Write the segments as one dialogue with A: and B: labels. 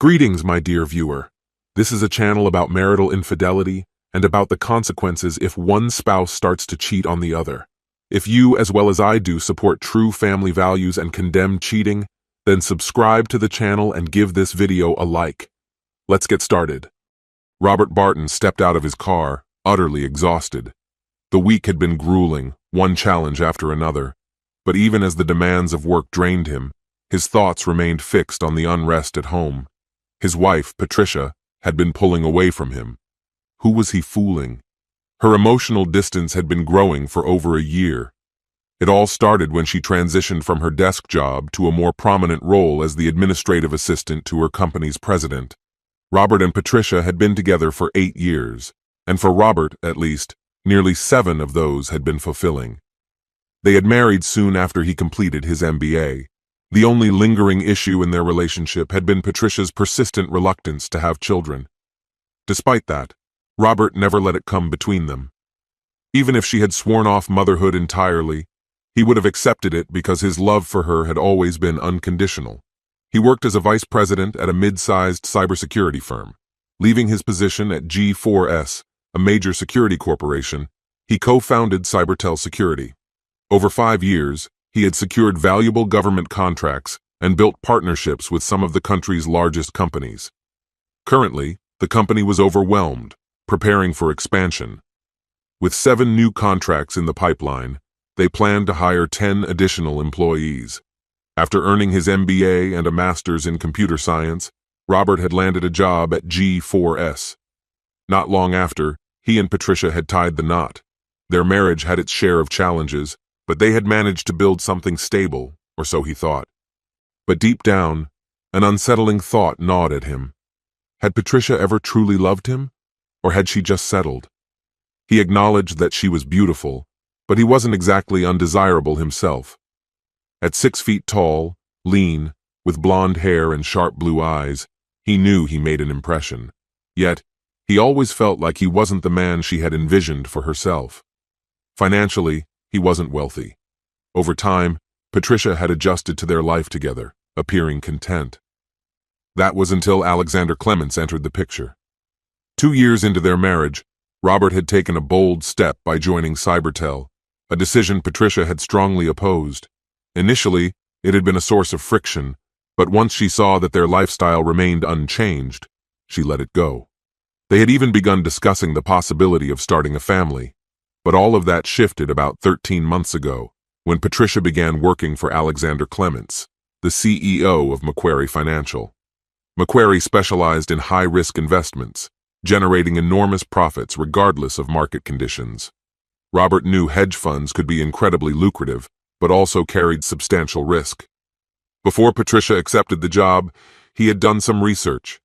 A: Greetings, my dear viewer. This is a channel about marital infidelity and about the consequences if one spouse starts to cheat on the other. If you, as well as I do, support true family values and condemn cheating, then subscribe to the channel and give this video a like. Let's get started. Robert Barton stepped out of his car, utterly exhausted. The week had been grueling, one challenge after another. But even as the demands of work drained him, his thoughts remained fixed on the unrest at home. His wife, Patricia, had been pulling away from him. Who was he fooling? Her emotional distance had been growing for over a year. It all started when she transitioned from her desk job to a more prominent role as the administrative assistant to her company's president. Robert and Patricia had been together for 8 years, and for Robert, at least, nearly 7 of those had been fulfilling. They had married soon after he completed his MBA. The only lingering issue in their relationship had been Patricia's persistent reluctance to have children. Despite that, Robert never let it come between them. Even if she had sworn off motherhood entirely, he would have accepted it because his love for her had always been unconditional. He worked as a vice president at a mid-sized cybersecurity firm. Leaving his position at G4S, a major security corporation, he co-founded Cybertel Security. Over 5 years, he had secured valuable government contracts and built partnerships with some of the country's largest companies. Currently, the company was overwhelmed, preparing for expansion. With 7 new contracts in the pipeline, they planned to hire 10 additional employees. After earning his MBA and a master's in computer science, Robert had landed a job at G4S. Not long after, he and Patricia had tied the knot. Their marriage had its share of challenges, but they had managed to build something stable, or so he thought. But deep down, an unsettling thought gnawed at him. Had Patricia ever truly loved him, or had she just settled? He acknowledged that she was beautiful, but he wasn't exactly undesirable himself. At 6 feet tall, lean, with blonde hair and sharp blue eyes, he knew he made an impression. Yet, he always felt like he wasn't the man she had envisioned for herself. Financially, he wasn't wealthy. Over time, Patricia had adjusted to their life together, appearing content. That was until Alexander Clements entered the picture. 2 years into their marriage, Robert had taken a bold step by joining Cybertel, a decision Patricia had strongly opposed. Initially, it had been a source of friction, but once she saw that their lifestyle remained unchanged, she let it go. They had even begun discussing the possibility of starting a family. But all of that shifted about 13 months ago, when Patricia began working for Alexander Clements, the CEO of Macquarie Financial. Macquarie specialized in high-risk investments, generating enormous profits regardless of market conditions. Robert knew hedge funds could be incredibly lucrative, but also carried substantial risk. Before Patricia accepted the job, he had done some research.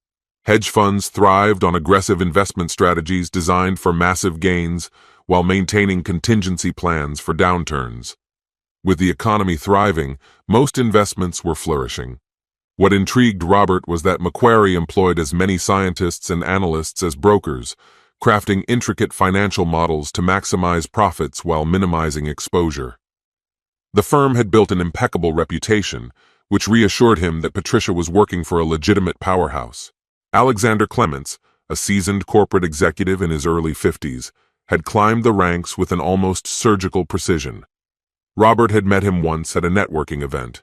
A: Hedge funds thrived on aggressive investment strategies designed for massive gains, while maintaining contingency plans for downturns. With the economy thriving, most investments were flourishing. What intrigued Robert was that Macquarie employed as many scientists and analysts as brokers, crafting intricate financial models to maximize profits while minimizing exposure. The firm had built an impeccable reputation, which reassured him that Patricia was working for a legitimate powerhouse. Alexander Clements, a seasoned corporate executive in his early 50s, had climbed the ranks with an almost surgical precision. Robert had met him once at a networking event.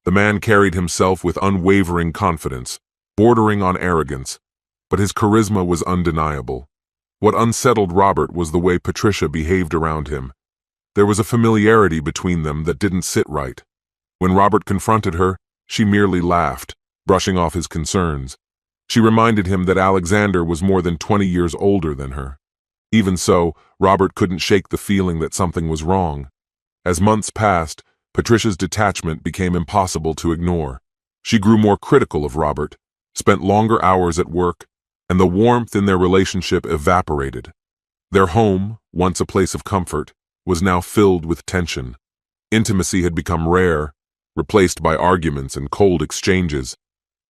A: The man carried himself with unwavering confidence, bordering on arrogance, but his charisma was undeniable. What unsettled Robert was the way Patricia behaved around him. There was a familiarity between them that didn't sit right. When Robert confronted her, she merely laughed, brushing off his concerns. She reminded him that Alexander was more than 20 years older than her. Even so, Robert couldn't shake the feeling that something was wrong. As months passed, Patricia's detachment became impossible to ignore. She grew more critical of Robert, spent longer hours at work, and the warmth in their relationship evaporated. Their home, once a place of comfort, was now filled with tension. Intimacy had become rare, replaced by arguments and cold exchanges.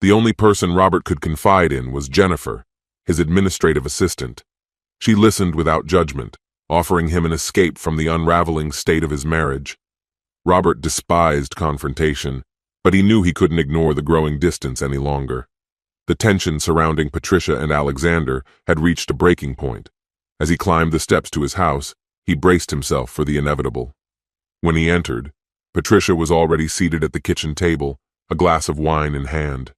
A: The only person Robert could confide in was Jennifer, his administrative assistant. She listened without judgment, offering him an escape from the unraveling state of his marriage. Robert despised confrontation, but he knew he couldn't ignore the growing distance any longer. The tension surrounding Patricia and Alexander had reached a breaking point. As he climbed the steps to his house, he braced himself for the inevitable. When he entered, Patricia was already seated at the kitchen table, a glass of wine in hand.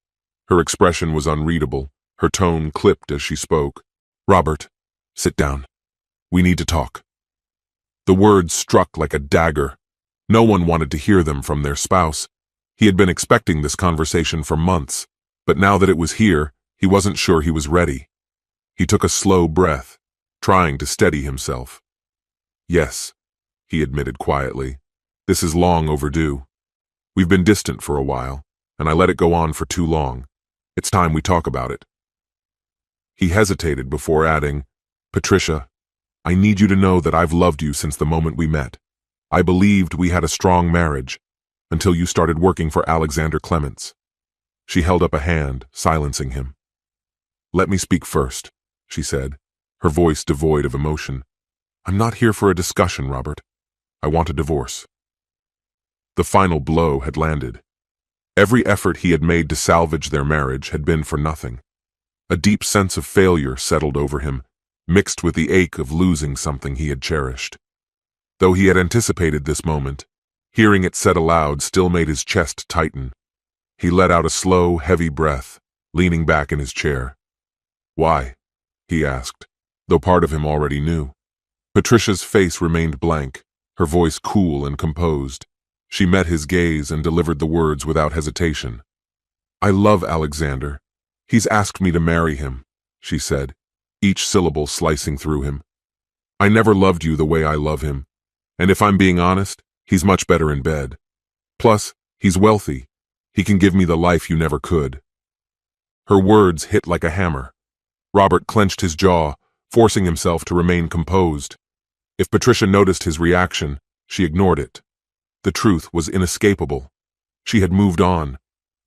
A: Her expression was unreadable, her tone clipped as she spoke. "Robert, sit down. We need to talk." The words struck like a dagger. No one wanted to hear them from their spouse. He had been expecting this conversation for months, but now that it was here, he wasn't sure he was ready. He took a slow breath, trying to steady himself. "Yes," he admitted quietly. "This is long overdue. We've been distant for a while, and I let it go on for too long. It's time we talk about it." He hesitated before adding, "Patricia, I need you to know that I've loved you since the moment we met. I believed we had a strong marriage, until you started working for Alexander Clements." She held up a hand, silencing him. "Let me speak first," she said, her voice devoid of emotion. "I'm not here for a discussion, Robert. I want a divorce." The final blow had landed. Every effort he had made to salvage their marriage had been for nothing. A deep sense of failure settled over him, mixed with the ache of losing something he had cherished. Though he had anticipated this moment, hearing it said aloud still made his chest tighten. He let out a slow, heavy breath, leaning back in his chair. "Why?" he asked, though part of him already knew. Patricia's face remained blank, her voice cool and composed. She met his gaze and delivered the words without hesitation. "I love Alexander. He's asked me to marry him," she said, each syllable slicing through him. "I never loved you the way I love him, and if I'm being honest, he's much better in bed. Plus, he's wealthy. He can give me the life you never could." Her words hit like a hammer. Robert clenched his jaw, forcing himself to remain composed. If Patricia noticed his reaction, she ignored it. The truth was inescapable. She had moved on.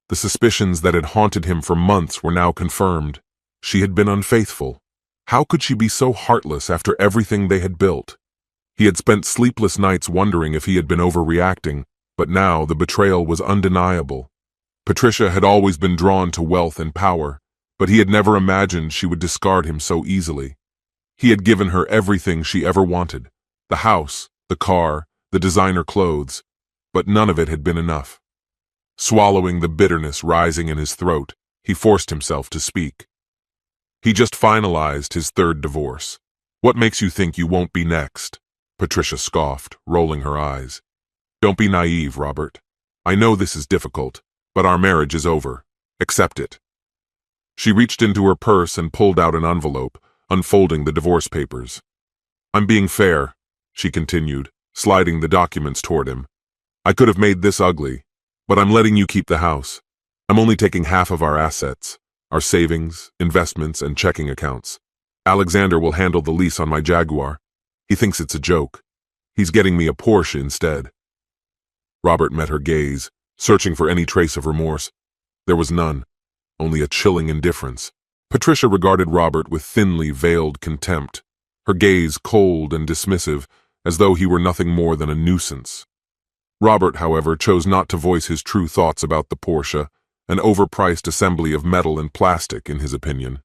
A: The suspicions that had haunted him for months were now confirmed. She had been unfaithful. How could she be so heartless after everything they had built? He had spent sleepless nights wondering if he had been overreacting, but now the betrayal was undeniable. Patricia had always been drawn to wealth and power, but he had never imagined she would discard him so easily. He had given her everything she ever wanted: the house, the car, the designer clothes, but none of it had been enough. Swallowing the bitterness rising in his throat, he forced himself to speak. "He just finalized his third divorce. What makes you think you won't be next?" Patricia scoffed, rolling her eyes. "Don't be naive, Robert. I know this is difficult, but our marriage is over. Accept it." She reached into her purse and pulled out an envelope, unfolding the divorce papers. "I'm being fair," she continued, sliding the documents toward him. "I could have made this ugly, but I'm letting you keep the house. I'm only taking half of our assets, our savings, investments, and checking accounts. Alexander will handle the lease on my Jaguar. He thinks it's a joke. He's getting me a Porsche instead." Robert met her gaze, searching for any trace of remorse. There was none, only a chilling indifference. Patricia regarded Robert with thinly veiled contempt, her gaze cold and dismissive, as though he were nothing more than a nuisance. Robert, however, chose not to voice his true thoughts about the Porsche, an overpriced assembly of metal and plastic, in his opinion.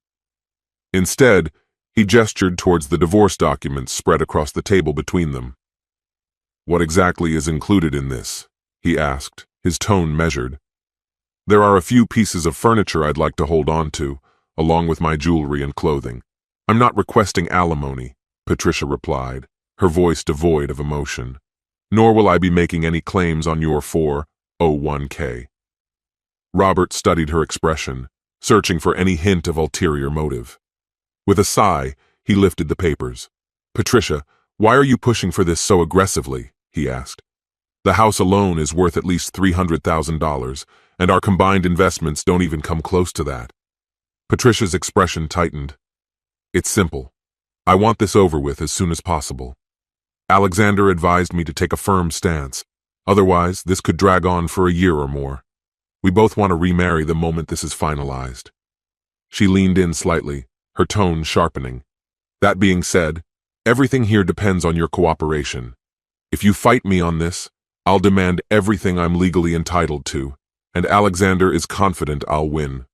A: Instead, he gestured towards the divorce documents spread across the table between them. "What exactly is included in this?" he asked, his tone measured. "There are a few pieces of furniture I'd like to hold on to, along with my jewelry and clothing. I'm not requesting alimony," Patricia replied, her voice devoid of emotion. "Nor will I be making any claims on your 401k. Robert studied her expression, searching for any hint of ulterior motive. With a sigh, he lifted the papers. "Patricia, why are you pushing for this so aggressively?" he asked. "The house alone is worth at least $300,000, and our combined investments don't even come close to that." Patricia's expression tightened. "It's simple. I want this over with as soon as possible. Alexander advised me to take a firm stance. Otherwise, this could drag on for a year or more. We both want to remarry the moment this is finalized." She leaned in slightly, her tone sharpening. "That being said, everything here depends on your cooperation. If you fight me on this, I'll demand everything I'm legally entitled to, and Alexander is confident I'll win."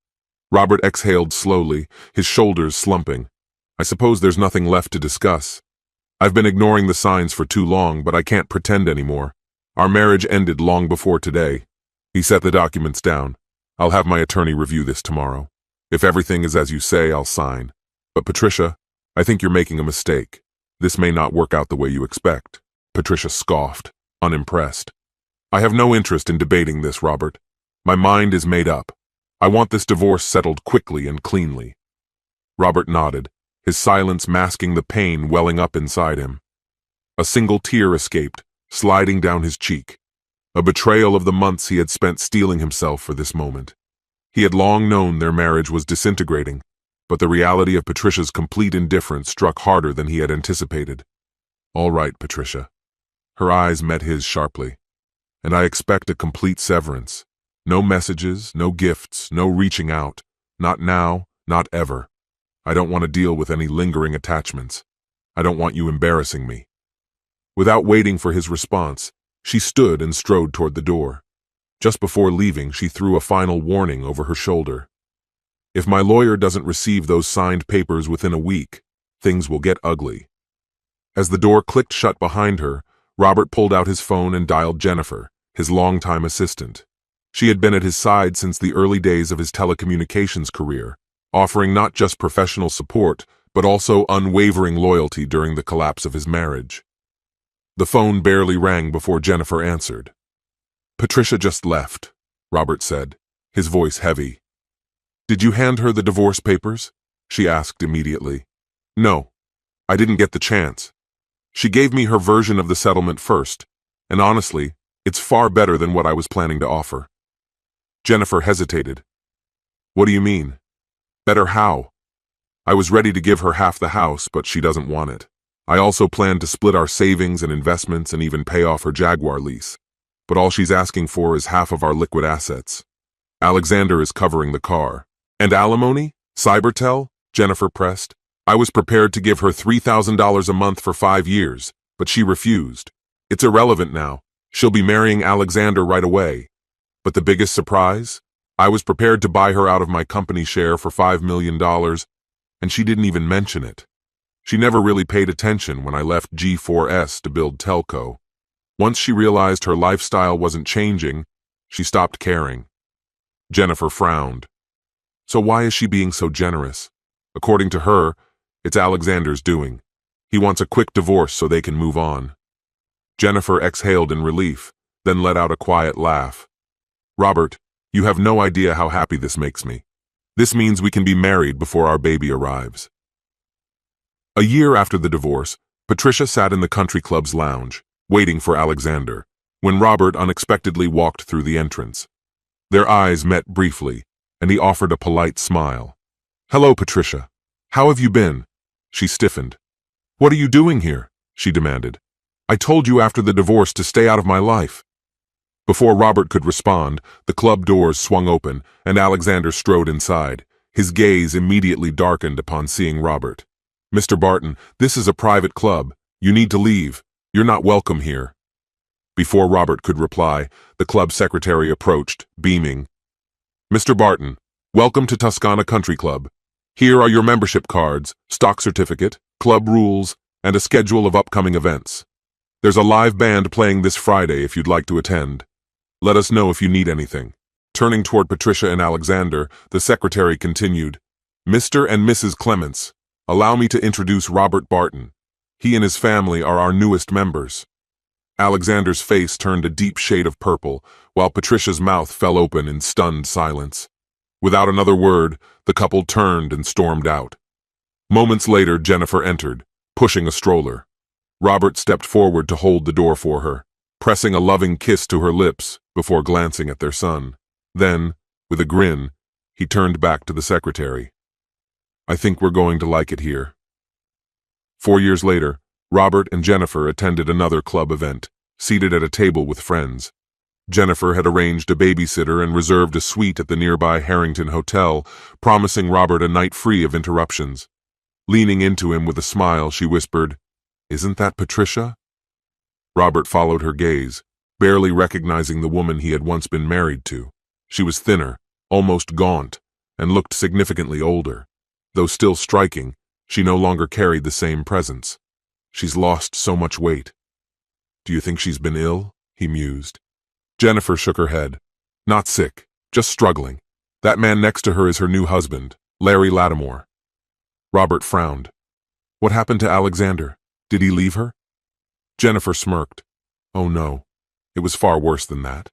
A: Robert exhaled slowly, his shoulders slumping. I suppose there's nothing left to discuss. I've been ignoring the signs for too long, but I can't pretend anymore. Our marriage ended long before today. He set the documents down. I'll have my attorney review this tomorrow. If everything is as you say, I'll sign. But Patricia, I think you're making a mistake. This may not work out the way you expect. Patricia scoffed, unimpressed. I have no interest in debating this, Robert. My mind is made up. I want this divorce settled quickly and cleanly. Robert nodded, his silence masking the pain welling up inside him. A single tear escaped, sliding down his cheek. A betrayal of the months he had spent steeling himself for this moment. He had long known their marriage was disintegrating, but the reality of Patricia's complete indifference struck harder than he had anticipated. All right, Patricia. Her eyes met his sharply. And I expect a complete severance. No messages, no gifts, no reaching out. Not now, not ever. I don't want to deal with any lingering attachments. I don't want you embarrassing me. Without waiting for his response, she stood and strode toward the door. Just before leaving, she threw a final warning over her shoulder. If my lawyer doesn't receive those signed papers within a week, things will get ugly. As the door clicked shut behind her, Robert pulled out his phone and dialed Jennifer, his longtime assistant. She had been at his side since the early days of his telecommunications career, offering not just professional support, but also unwavering loyalty during the collapse of his marriage. The phone barely rang before Jennifer answered. Patricia just left, Robert said, his voice heavy. Did you hand her the divorce papers? She asked immediately. No, I didn't get the chance. She gave me her version of the settlement first, and honestly, it's far better than what I was planning to offer. Jennifer hesitated. What do you mean? Better how? I was ready to give her half the house, but she doesn't want it. I also planned to split our savings and investments and even pay off her Jaguar lease. But all she's asking for is half of our liquid assets. Alexander is covering the car. And alimony? Cybertel? Jennifer pressed. I was prepared to give her $3,000 a month for 5 years, but she refused. It's irrelevant now. She'll be marrying Alexander right away. But the biggest surprise? I was prepared to buy her out of my company share for $5 million, and she didn't even mention it. She never really paid attention when I left G4S to build Telco. Once she realized her lifestyle wasn't changing, she stopped caring. Jennifer frowned. So why is she being so generous? According to her, it's Alexander's doing. He wants a quick divorce so they can move on. Jennifer exhaled in relief, then let out a quiet laugh. Robert, you have no idea how happy this makes me. This means we can be married before our baby arrives. A year after the divorce, Patricia sat in the country club's lounge, waiting for Alexander, when Robert unexpectedly walked through the entrance. Their eyes met briefly, and he offered a polite smile. Hello, Patricia. How have you been? She stiffened. What are you doing here? She demanded. I told you after the divorce to stay out of my life. Before Robert could respond, the club doors swung open, and Alexander strode inside. His gaze immediately darkened upon seeing Robert. Mr. Barton, this is a private club. You need to leave. You're not welcome here. Before Robert could reply, the club secretary approached, beaming. Mr. Barton, welcome to Toscana Country Club. Here are your membership cards, stock certificate, club rules, and a schedule of upcoming events. There's a live band playing this Friday if you'd like to attend. Let us know if you need anything. Turning toward Patricia and Alexander, the secretary continued, Mr. and Mrs. Clements, allow me to introduce Robert Barton. He and his family are our newest members. Alexander's face turned a deep shade of purple, while Patricia's mouth fell open in stunned silence. Without another word, the couple turned and stormed out. Moments later, Jennifer entered, pushing a stroller. Robert stepped forward to hold the door for her, pressing a loving kiss to her lips before glancing at their son. Then, with a grin, he turned back to the secretary. I think we're going to like it here. 4 years later, Robert and Jennifer attended another club event, seated at a table with friends. Jennifer had arranged a babysitter and reserved a suite at the nearby Harrington Hotel, promising Robert a night free of interruptions. Leaning into him with a smile, she whispered, Isn't that Patricia? Robert followed her gaze, barely recognizing the woman he had once been married to. She was thinner, almost gaunt, and looked significantly older. Though still striking, she no longer carried the same presence. She's lost so much weight. Do you think she's been ill? He mused. Jennifer shook her head. Not sick, just struggling. That man next to her is her new husband, Larry Lattimore. Robert frowned. What happened to Alexander? Did he leave her? Jennifer smirked. Oh no, it was far worse than that.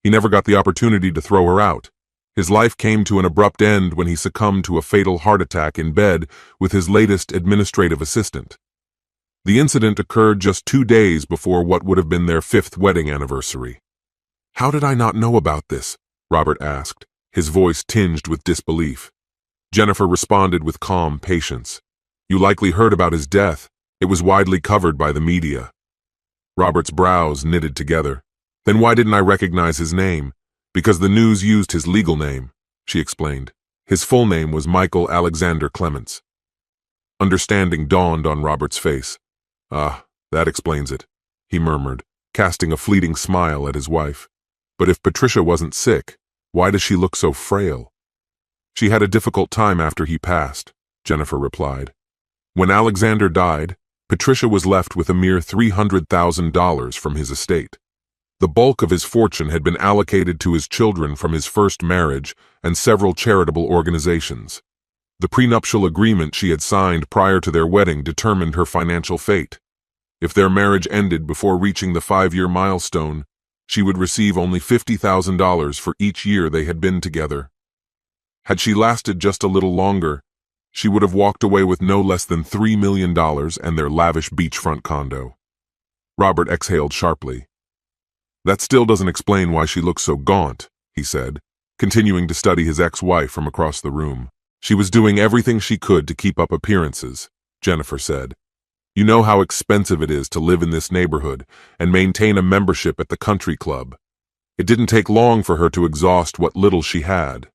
A: He never got the opportunity to throw her out. His life came to an abrupt end when he succumbed to a fatal heart attack in bed with his latest administrative assistant. The incident occurred just 2 days before what would have been their 5th wedding anniversary. How did I not know about this? Robert asked, his voice tinged with disbelief. Jennifer responded with calm patience. You likely heard about his death. It was widely covered by the media. Robert's brows knitted together. Then why didn't I recognize his name? Because the news used his legal name, she explained. His full name was Michael Alexander Clements. Understanding dawned on Robert's face. Ah, that explains it, he murmured, casting a fleeting smile at his wife. But if Patricia wasn't sick, why does she look so frail? She had a difficult time after he passed, Jennifer replied. When Alexander died, Patricia was left with a mere $300,000 from his estate. The bulk of his fortune had been allocated to his children from his first marriage and several charitable organizations. The prenuptial agreement she had signed prior to their wedding determined her financial fate. If their marriage ended before reaching the 5-year milestone, she would receive only $50,000 for each year they had been together. Had she lasted just a little longer, she would have walked away with no less than $3 million and their lavish beachfront condo. Robert exhaled sharply. That still doesn't explain why she looks so gaunt, he said, continuing to study his ex-wife from across the room. She was doing everything she could to keep up appearances, Jennifer said. You know how expensive it is to live in this neighborhood and maintain a membership at the country club. It didn't take long for her to exhaust what little she had.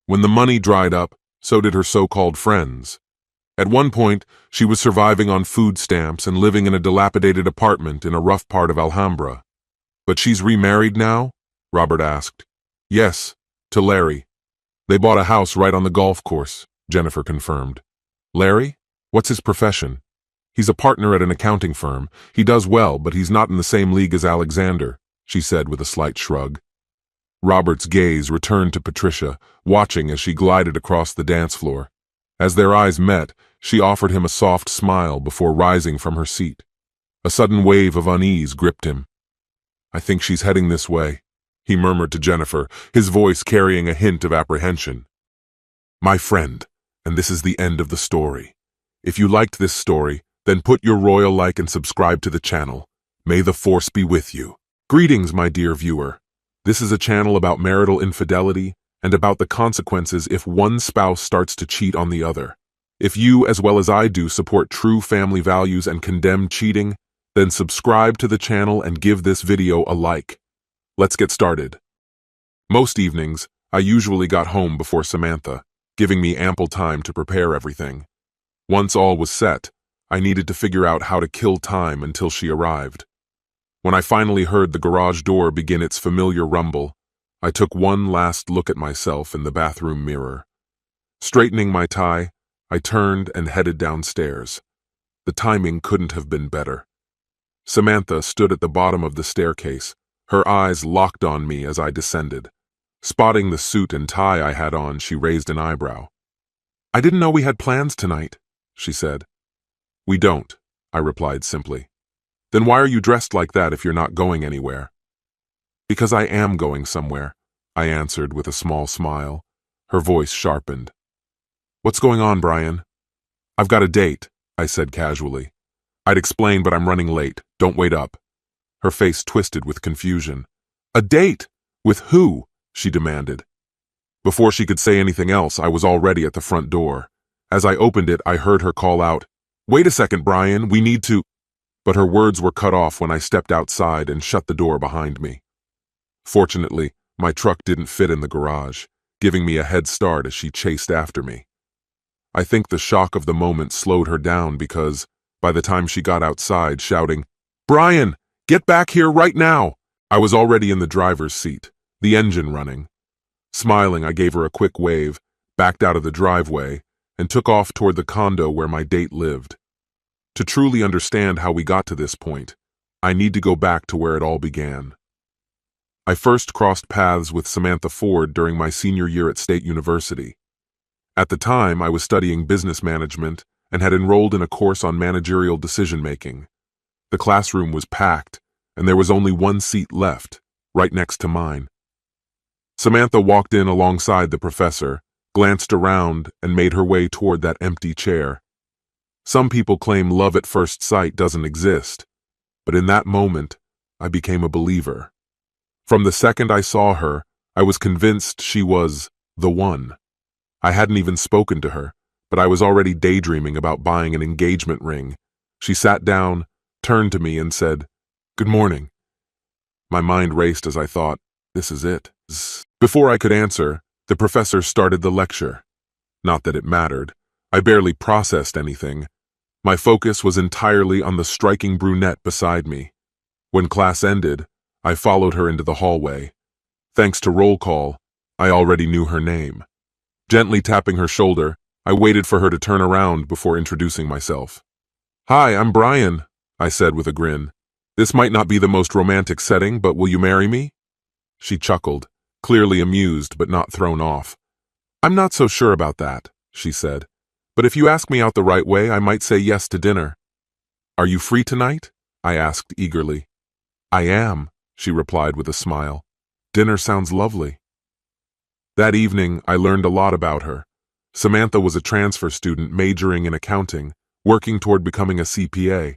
A: When the money dried up, so did her so-called friends. At one point, she was surviving on food stamps and living in a dilapidated apartment in a rough part of Alhambra. But she's remarried now? Robert asked. Yes, to Larry. They bought a house right on the golf course, Jennifer confirmed. Larry? What's his profession? He's a partner at an accounting firm. He does well, but he's not in the same league as Alexander, she said with a slight shrug. Robert's gaze returned to Patricia, watching as she glided across the dance floor. As their eyes met, she offered him a soft smile before rising from her seat. A sudden wave of unease gripped him. I think she's heading this way, he murmured to Jennifer, his voice carrying a hint of apprehension. My friend, and this is the end of the story. If you liked this story, then put your royal like and subscribe to the channel. May the force be with you. Greetings, my dear viewer. This is a channel about marital infidelity and about the consequences if one spouse starts to cheat on the other. If you, as well as I do, support true family values and condemn cheating, then subscribe to the channel and give this video a like. Let's get started. Most evenings, I usually got home before Samantha, giving me ample time to prepare everything. Once all was set, I needed to figure out how to kill time until she arrived. When I finally heard the garage door begin its familiar rumble, I took one last look at myself in the bathroom mirror. Straightening my tie, I turned and headed downstairs. The timing couldn't have been better. Samantha stood at the bottom of the staircase, her eyes locked on me as I descended. Spotting the suit and tie I had on, she raised an eyebrow. I didn't know we had plans tonight, she said. We don't, I replied simply. Then why are you dressed like that if you're not going anywhere? Because I am going somewhere, I answered with a small smile. Her voice sharpened. What's going on, Brian? I've got a date, I said casually. I'd explain, but I'm running late. Don't wait up. Her face twisted with confusion. A date? With who? She demanded. Before she could say anything else, I was already at the front door. As I opened it, I heard her call out, Wait a second, Brian, we need to... But her words were cut off when I stepped outside and shut the door behind me. Fortunately, my truck didn't fit in the garage, giving me a head start as she chased after me. I think the shock of the moment slowed her down because, by the time she got outside shouting, Brian, get back here right now! I was already in the driver's seat, the engine running. Smiling, I gave her a quick wave, backed out of the driveway, and took off toward the condo where my date lived. To truly understand how we got to this point, I need to go back to where it all began. I first crossed paths with Samantha Ford during my senior year at State University. At the time, I was studying business management and had enrolled in a course on managerial decision-making. The classroom was packed, and there was only one seat left, right next to mine. Samantha walked in alongside the professor, glanced around, and made her way toward that empty chair. Some people claim love at first sight doesn't exist, but in that moment, I became a believer. From the second I saw her, I was convinced she was the one. I hadn't even spoken to her, but I was already daydreaming about buying an engagement ring. She sat down, turned to me, and said, "Good morning." My mind raced as I thought, this is it. Before I could answer, the professor started the lecture. Not that it mattered. I barely processed anything. My focus was entirely on the striking brunette beside me. When class ended, I followed her into the hallway. Thanks to roll call, I already knew her name. Gently tapping her shoulder, I waited for her to turn around before introducing myself. "Hi, I'm Brian," I said with a grin. "This might not be the most romantic setting, but will you marry me?" She chuckled, clearly amused but not thrown off. "I'm not so sure about that," she said. "But if you ask me out the right way, I might say yes to dinner." "Are you free tonight?" I asked eagerly. "I am," she replied with a smile. "Dinner sounds lovely." That evening, I learned a lot about her. Samantha was a transfer student majoring in accounting, working toward becoming a CPA.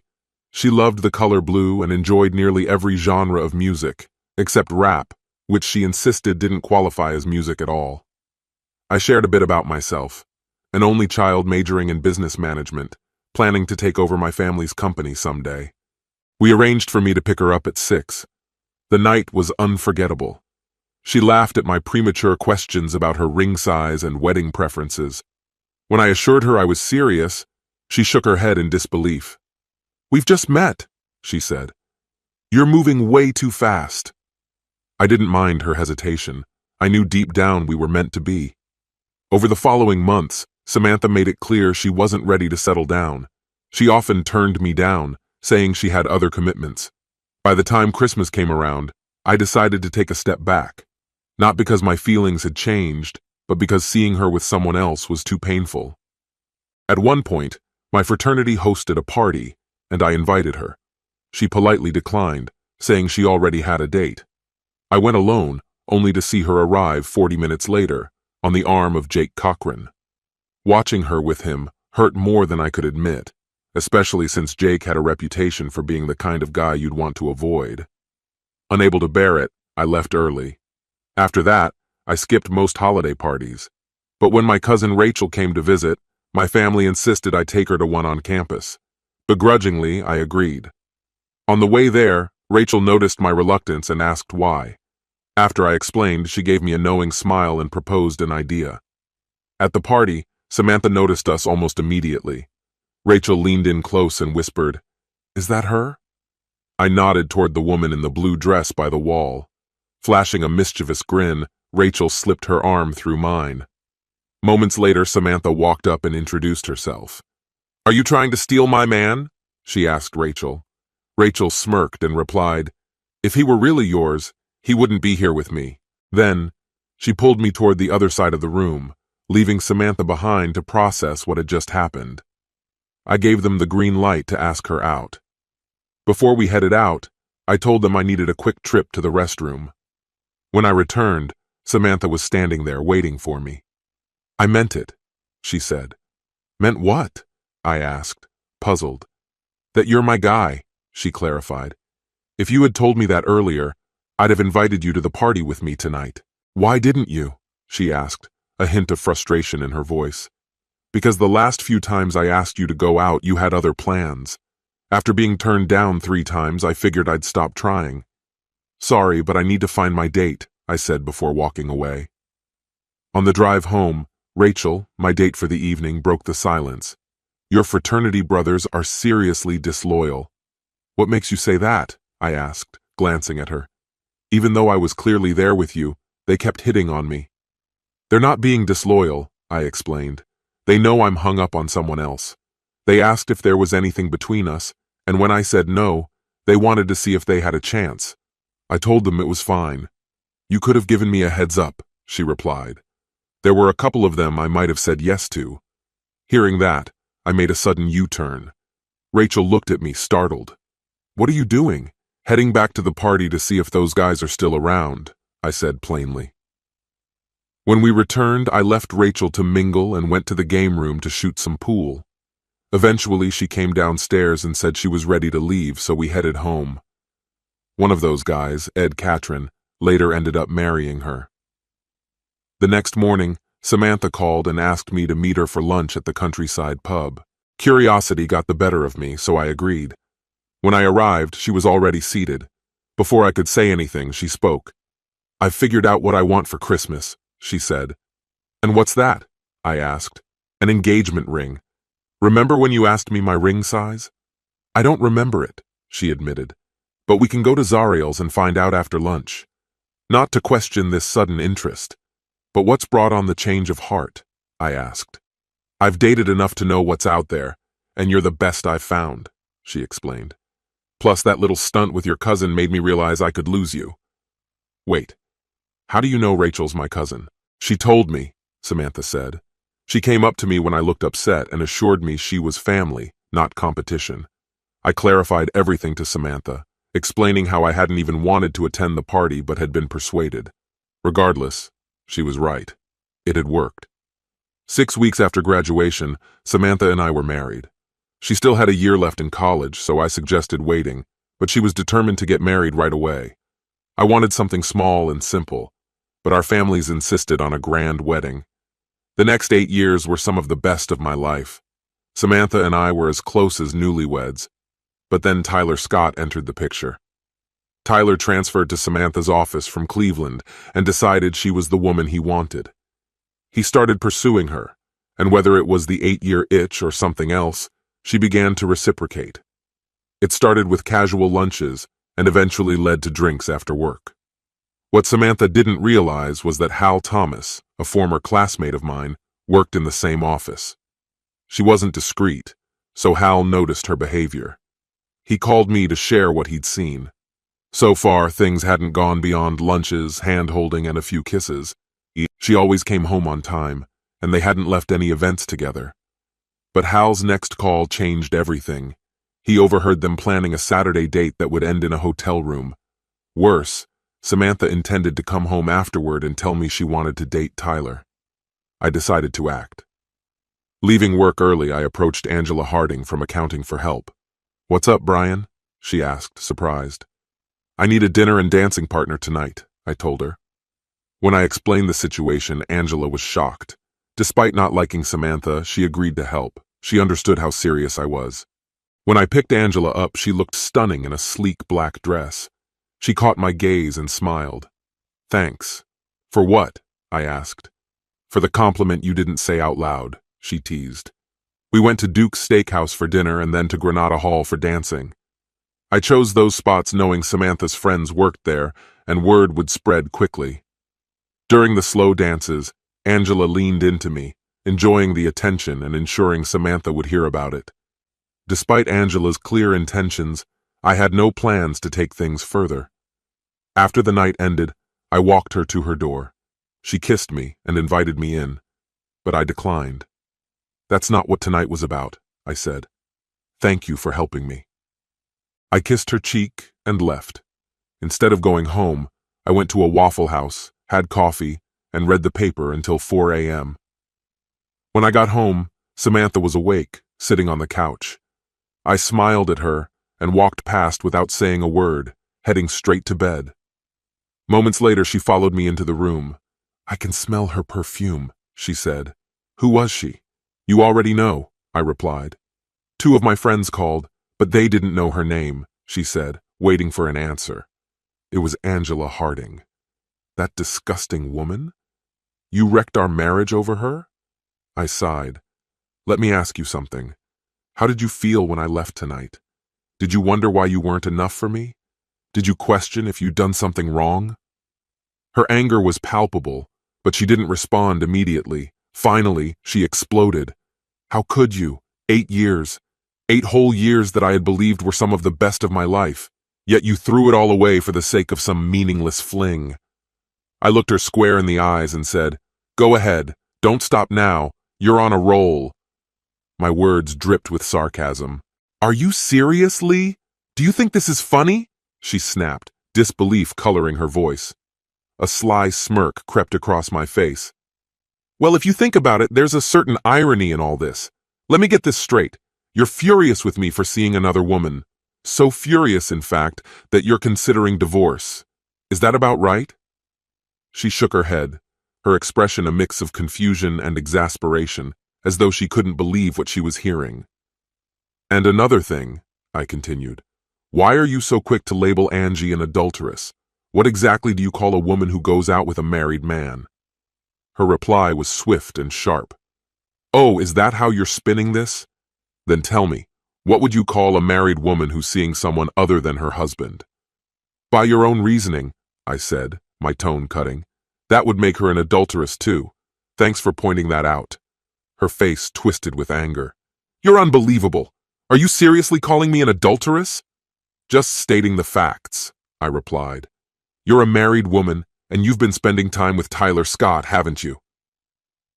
A: She loved the color blue and enjoyed nearly every genre of music, except rap, which she insisted didn't qualify as music at all. I shared a bit about myself, an only child majoring in business management, planning to take over my family's company someday. We arranged for me to pick her up at 6. The night was unforgettable. She laughed at my premature questions about her ring size and wedding preferences. When I assured her I was serious, she shook her head in disbelief. "We've just met," she said. "You're moving way too fast." I didn't mind her hesitation. I knew deep down we were meant to be. Over the following months, Samantha made it clear she wasn't ready to settle down. She often turned me down, saying she had other commitments. By the time Christmas came around, I decided to take a step back. Not because my feelings had changed, but because seeing her with someone else was too painful. At one point, my fraternity hosted a party, and I invited her. She politely declined, saying she already had a date. I went alone, only to see her arrive 40 minutes later, on the arm of Jake Cochran. Watching her with him hurt more than I could admit, especially since Jake had a reputation for being the kind of guy you'd want to avoid. Unable to bear it, I left early. After that, I skipped most holiday parties. But when my cousin Rachel came to visit, my family insisted I take her to one on campus. Begrudgingly, I agreed. On the way there, Rachel noticed my reluctance and asked why. After I explained, she gave me a knowing smile and proposed an idea. At the party, Samantha noticed us almost immediately. Rachel leaned in close and whispered, "Is that her?" I nodded toward the woman in the blue dress by the wall. Flashing a mischievous grin, Rachel slipped her arm through mine. Moments later, Samantha walked up and introduced herself. "Are you trying to steal my man?" she asked Rachel. Rachel smirked and replied, "If he were really yours, he wouldn't be here with me." Then, she pulled me toward the other side of the room, leaving Samantha behind to process what had just happened. I gave them the green light to ask her out. Before we headed out, I told them I needed a quick trip to the restroom. When I returned, Samantha was standing there waiting for me. "I meant it," she said. "Meant what?" I asked, puzzled. "That you're my guy," she clarified. "If you had told me that earlier, I'd have invited you to the party with me tonight." "Why didn't you?" she asked, a hint of frustration in her voice. "Because the last few times I asked you to go out, you had other plans. After being turned down 3 times, I figured I'd stop trying." "Sorry, but I need to find my date," I said before walking away. On the drive home, Rachel, my date for the evening, broke the silence. "Your fraternity brothers are seriously disloyal." "What makes you say that?" I asked, glancing at her. "Even though I was clearly there with you, they kept hitting on me." "They're not being disloyal," I explained. They know I'm hung up on someone else. They asked if there was anything between us, and when I said no, they wanted to see if they had a chance. I told them it was fine. You could have given me a heads up, she replied. There were a couple of them I might have said yes to. Hearing that, I made a sudden U-turn. Rachel looked at me, startled. What are you doing? Heading back to the party to see if those guys are still around, I said plainly. When we returned, I left Rachel to mingle and went to the game room to shoot some pool. Eventually, she came downstairs and said she was ready to leave, so we headed home. One of those guys, Ed Catron, later ended up marrying her. The next morning, Samantha called and asked me to meet her for lunch at the countryside pub. Curiosity got the better of me, so I agreed. When I arrived, she was already seated. Before I could say anything, she spoke. I've figured out what I want for Christmas, she said. And what's that? I asked. An engagement ring. Remember when you asked me my ring size? I don't remember it, she admitted. But we can go to Zariel's and find out after lunch. Not to question this sudden interest. But what's brought on the change of heart? I asked. I've dated enough to know what's out there, and you're the best I've found, she explained. Plus that little stunt with your cousin made me realize I could lose you. Wait, how do you know Rachel's my cousin? She told me, Samantha said. She came up to me when I looked upset and assured me she was family, not competition. I clarified everything to Samantha, explaining how I hadn't even wanted to attend the party but had been persuaded. Regardless, she was right. It had worked. 6 weeks after graduation, Samantha and I were married. She still had a year left in college, so I suggested waiting, but she was determined to get married right away. I wanted something small and simple, but our families insisted on a grand wedding. The next 8 years were some of the best of my life. Samantha and I were as close as newlyweds, but then Tyler Scott entered the picture. Tyler transferred to Samantha's office from Cleveland and decided she was the woman he wanted. He started pursuing her, and whether it was the 8-year itch or something else, she began to reciprocate. It started with casual lunches and eventually led to drinks after work. What Samantha didn't realize was that Hal Thomas, a former classmate of mine, worked in the same office. She wasn't discreet, so Hal noticed her behavior. He called me to share what he'd seen. So far, things hadn't gone beyond lunches, hand-holding, and a few kisses. She always came home on time, and they hadn't left any events together. But Hal's next call changed everything. He overheard them planning a Saturday date that would end in a hotel room. Worse, Samantha intended to come home afterward and tell me she wanted to date Tyler. I decided to act. Leaving work early, I approached Angela Harding from accounting for help. "What's up, Brian?" she asked, surprised. "I need a dinner and dancing partner tonight," I told her. When I explained the situation, Angela was shocked. Despite not liking Samantha, she agreed to help. She understood how serious I was. When I picked Angela up, she looked stunning in a sleek black dress. She caught my gaze and smiled. "Thanks." "For what?" I asked. "For the compliment you didn't say out loud," she teased. We went to Duke's Steakhouse for dinner and then to Granada Hall for dancing. I chose those spots knowing Samantha's friends worked there, and word would spread quickly. During the slow dances, Angela leaned into me, enjoying the attention and ensuring Samantha would hear about it. Despite Angela's clear intentions, I had no plans to take things further. After the night ended, I walked her to her door. She kissed me and invited me in, but I declined. "That's not what tonight was about," I said. "Thank you for helping me." I kissed her cheek and left. Instead of going home, I went to a Waffle House, had coffee, and read the paper until 4 a.m. When I got home, Samantha was awake, sitting on the couch. I smiled at her and walked past without saying a word, heading straight to bed. Moments later, she followed me into the room. "I can smell her perfume," she said. "Who was she?" "You already know," I replied. "2 of my friends called, but they didn't know her name," she said, waiting for an answer. It was Angela Harding. That disgusting woman? You wrecked our marriage over her? I sighed. "Let me ask you something. How did you feel when I left tonight? Did you wonder why you weren't enough for me? Did you question if you'd done something wrong?" Her anger was palpable, but she didn't respond immediately, Finally, she exploded. How could you? 8 years. 8 whole years that I had believed were some of the best of my life. Yet you threw it all away for the sake of some meaningless fling. I looked her square in the eyes and said, "Go ahead. Don't stop now. You're on a roll." My words dripped with sarcasm. "Are you serious, Lee? Do you think this is funny?" she snapped, disbelief coloring her voice. A sly smirk crept across my face. "Well, if you think about it, there's a certain irony in all this. Let me get this straight. You're furious with me for seeing another woman. So furious, in fact, that you're considering divorce. Is that about right?" She shook her head, her expression a mix of confusion and exasperation, as though she couldn't believe what she was hearing. "And another thing," I continued. "Why are you so quick to label Angie an adulteress? What exactly do you call a woman who goes out with a married man?" Her reply was swift and sharp. "Oh, is that how you're spinning this? Then tell me, what would you call a married woman who's seeing someone other than her husband?" "By your own reasoning," I said, my tone cutting, "that would make her an adulteress too. Thanks for pointing that out." Her face twisted with anger. "You're unbelievable. Are you seriously calling me an adulteress?" "Just stating the facts," I replied. "You're a married woman, and you've been spending time with Tyler Scott, haven't you?"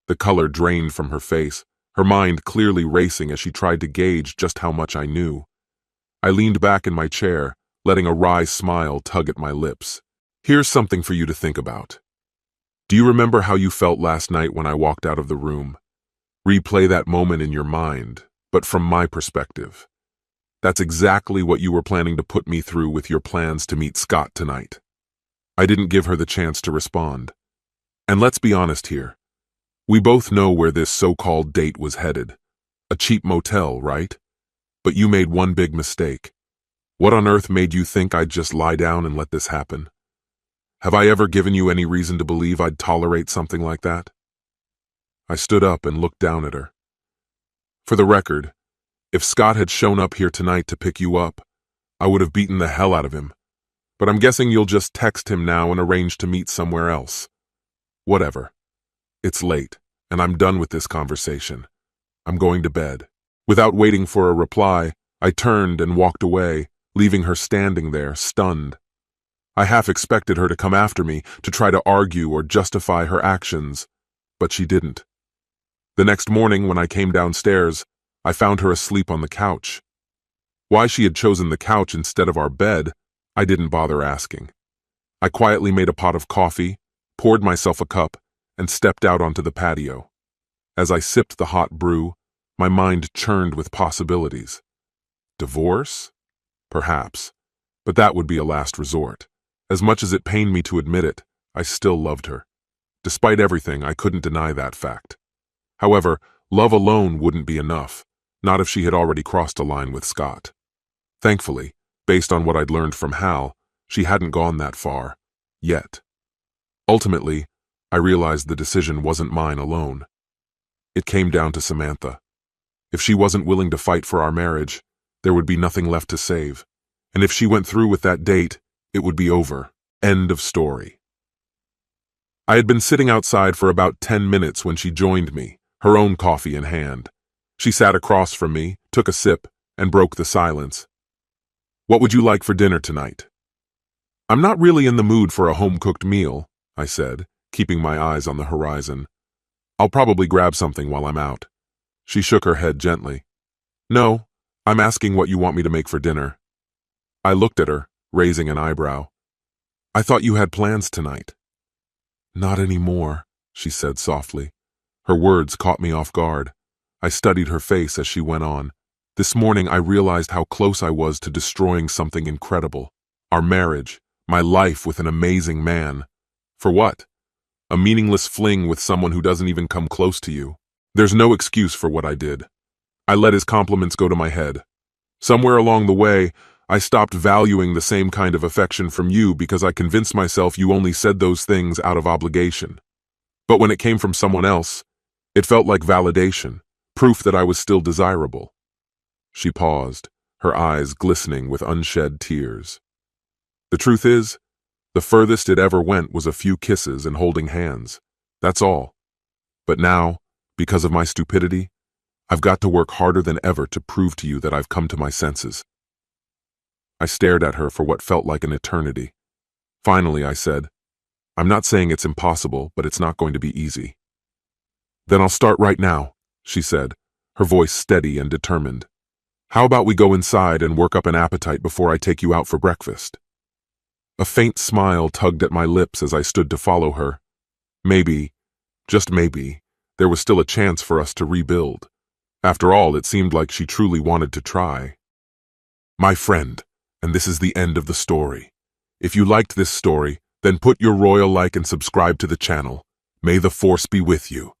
A: The color drained from her face, her mind clearly racing as she tried to gauge just how much I knew. I leaned back in my chair, letting a wry smile tug at my lips. "Here's something for you to think about. Do you remember how you felt last night when I walked out of the room? Replay that moment in your mind, but from my perspective. That's exactly what you were planning to put me through with your plans to meet Scott tonight." I didn't give her the chance to respond. And let's be honest here. We both know where this so-called date was headed. A cheap motel, right? But you made one big mistake. What on earth made you think I'd just lie down and let this happen? Have I ever given you any reason to believe I'd tolerate something like that? I stood up and looked down at her. "For the record, if Scott had shown up here tonight to pick you up, I would have beaten the hell out of him. But I'm guessing you'll just text him now and arrange to meet somewhere else. Whatever. It's late, and I'm done with this conversation. I'm going to bed." Without waiting for a reply, I turned and walked away, leaving her standing there, stunned. I half expected her to come after me, to try to argue or justify her actions, but she didn't. The next morning, when I came downstairs, I found her asleep on the couch. Why she had chosen the couch instead of our bed, I didn't bother asking. I quietly made a pot of coffee, poured myself a cup, and stepped out onto the patio. As I sipped the hot brew, my mind churned with possibilities. Divorce? Perhaps, but that would be a last resort. As much as it pained me to admit it, I still loved her. Despite everything, I couldn't deny that fact. However, love alone wouldn't be enough, not if she had already crossed a line with Scott. Thankfully, based on what I'd learned from Hal, she hadn't gone that far. Yet. Ultimately, I realized the decision wasn't mine alone. It came down to Samantha. If she wasn't willing to fight for our marriage, there would be nothing left to save. And if she went through with that date, it would be over. End of story. I had been sitting outside for about 10 minutes when she joined me, her own coffee in hand. She sat across from me, took a sip, and broke the silence. "What would you like for dinner tonight?" "I'm not really in the mood for a home-cooked meal," I said, keeping my eyes on the horizon. "I'll probably grab something while I'm out." She shook her head gently. "No, I'm asking what you want me to make for dinner." I looked at her, raising an eyebrow. "I thought you had plans tonight." "Not anymore," she said softly. Her words caught me off guard. I studied her face as she went on. "This morning I realized how close I was to destroying something incredible. Our marriage, my life with an amazing man. For what? A meaningless fling with someone who doesn't even come close to you. There's no excuse for what I did. I let his compliments go to my head. Somewhere along the way, I stopped valuing the same kind of affection from you because I convinced myself you only said those things out of obligation. But when it came from someone else, it felt like validation, proof that I was still desirable." She paused, her eyes glistening with unshed tears. "The truth is, the furthest it ever went was a few kisses and holding hands. That's all. But now, Because of my stupidity, I've got to work harder than ever to prove to you that I've come to my senses. I stared at her for what felt like an eternity. Finally, I said, I'm not saying it's impossible, but it's not going to be easy. Then I'll start right now, she said, her voice steady and determined. How about we go inside and work up an appetite before I take you out for breakfast? A faint smile tugged at my lips as I stood to follow her. Maybe, just maybe, there was still a chance for us to rebuild. After all, it seemed like she truly wanted to try. My friend, and this is the end of the story. If you liked this story, then put your royal like and subscribe to the channel. May the force be with you.